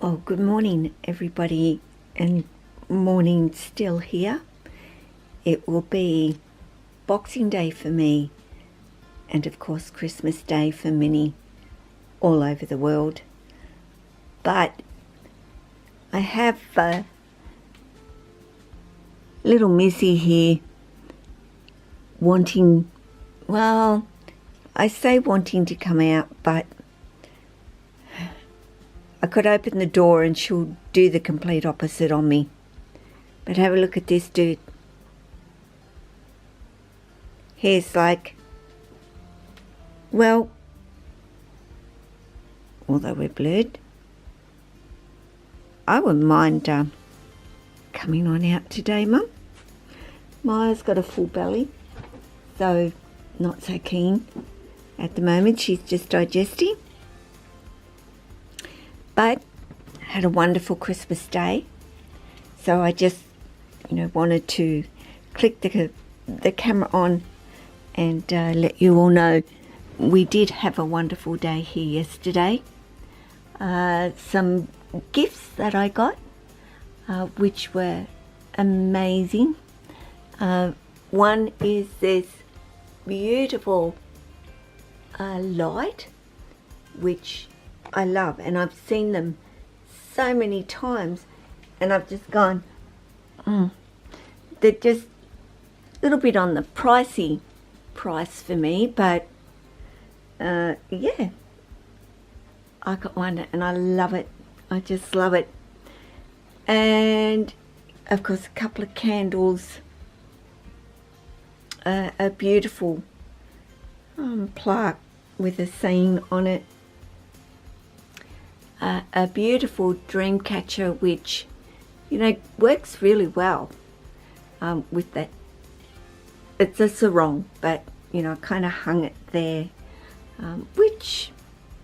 Oh, good morning, everybody, and morning still here. It will be Boxing Day for me, and of course Christmas Day for many all over the world. But I have little Missy here wanting, well, I say wanting to come out, but I could open the door and she'll do the complete opposite on me. But have a look at this dude. Hair's like, well, although we're blurred, I wouldn't mind coming on out today, Mum. Maya's got a full belly, so not so keen at the moment. She's just digesting. But had a wonderful Christmas day, so I just, wanted to click the camera on and let you all know we did have a wonderful day here yesterday. Some gifts that I got, which were amazing. One is this beautiful light, which I love, and I've seen them so many times, and I've just gone, they're just a little bit on the pricey price for me, but yeah, I got one and I love it. I just love it. And of course a couple of candles, a beautiful plaque with a saying on it. A beautiful dream catcher, which works really well with that. It's a sarong, but I kind of hung it there, which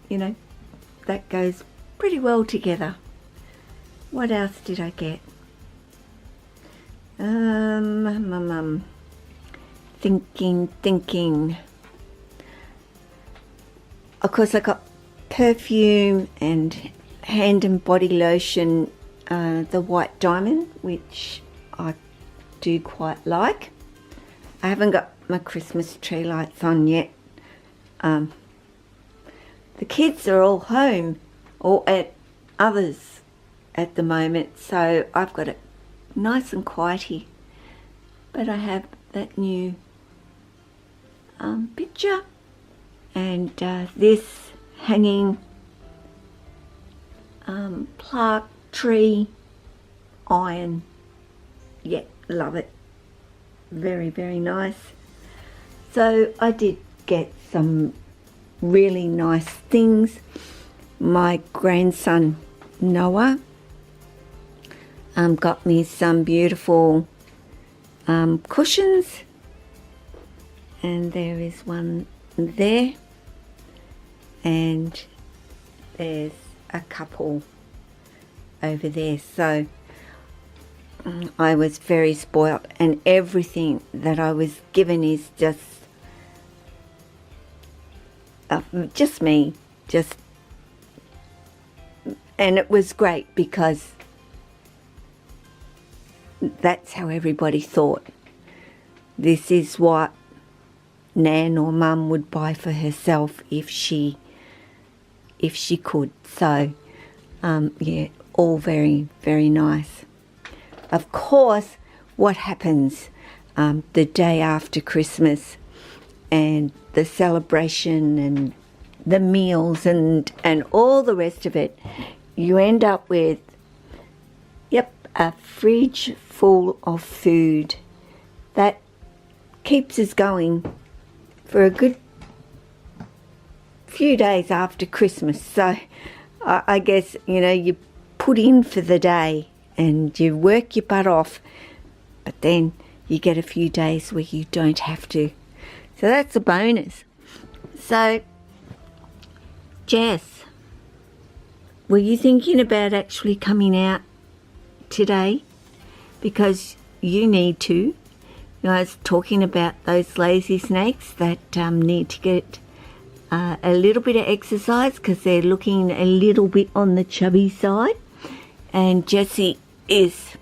that goes pretty well together. What else did I get? Thinking. Of course, I got perfume and hand and body lotion, the white diamond, which I do quite like. I haven't got my Christmas tree lights on yet. The kids are all home or at others at the moment, so I've got it nice and quiety. But I have that new picture and this hanging plaque, tree, iron. Yeah, love it. Very, very nice. So I did get some really nice things. My grandson Noah got me some beautiful cushions, and there is one there, and there's a couple over there. So I was very spoilt, and everything that I was given is just me, and it was great because that's how everybody thought. This is what Nan or Mum would buy for herself if she could. So yeah, all very, very nice. Of course, what happens the day after Christmas and the celebration and the meals and all the rest of it, you end up with a fridge full of food that keeps us going for a good few days after Christmas. So I guess you put in for the day and you work your butt off, but then you get a few days where you don't have to. So that's a bonus. So Jess, were you thinking about actually coming out today? Because you need to. I was talking about those lazy snakes that need to get a little bit of exercise because they're looking a little bit on the chubby side. And Jessie is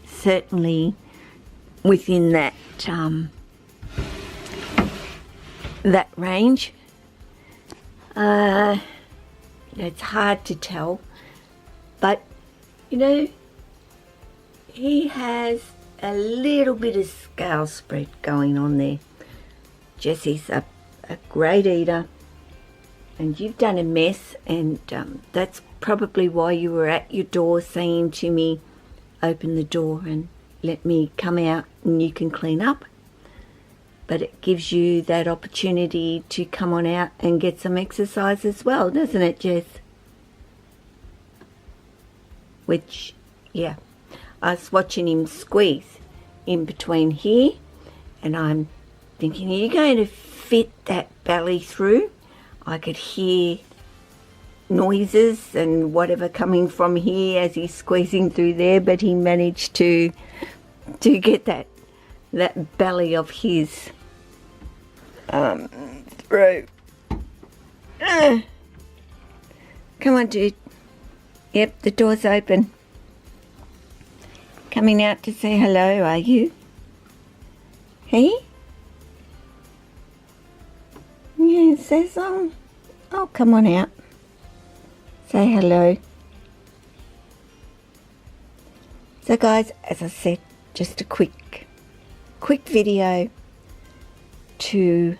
certainly within that that range. It's hard to tell, but you know, he has a little bit of scale spread going on there. Jessie's a great eater, and you've done a mess, and that's probably why you were at your door saying to me, open the door and let me come out and you can clean up. But it gives you that opportunity to come on out and get some exercise as well, doesn't it, Jess? Which, yeah, I was watching him squeeze in between here, and I'm thinking, are you going to fit that belly through? I could hear noises and whatever coming from here as he's squeezing through there, but he managed to get that belly of his through. Come on, dude. Yep, the door's open. Coming out to say hello, are you? Hey? Yeah, it says, oh, come on out. Say hello. So guys, as I said, just a quick video to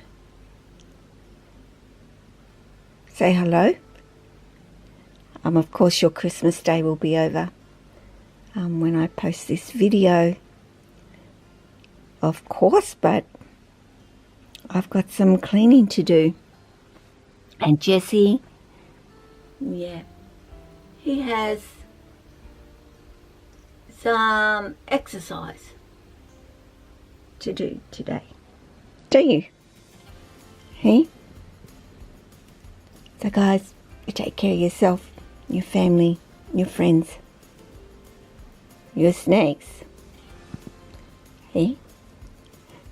say hello. Of course your Christmas day will be over when I post this video, of course, but I've got some cleaning to do. And Jessie, yeah, he has some exercise to do today. Do you? Hey? So guys, you take care of yourself, your family, your friends, your snakes. Hey?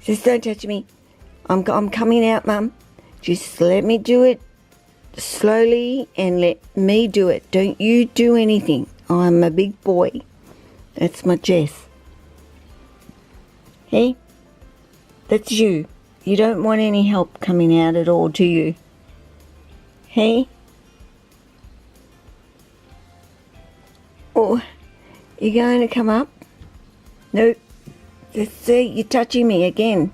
Just don't touch me. I'm coming out, Mum. Just let me do it slowly and let me do it. Don't you do anything. I'm a big boy. That's my Jess. Hey? That's you. You don't want any help coming out at all, do you? Hey? Oh, you going to come up? Nope. Just see, you're touching me again.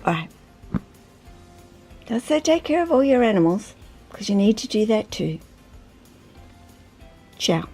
Alright. So take care of all your animals, because you need to do that too. Ciao.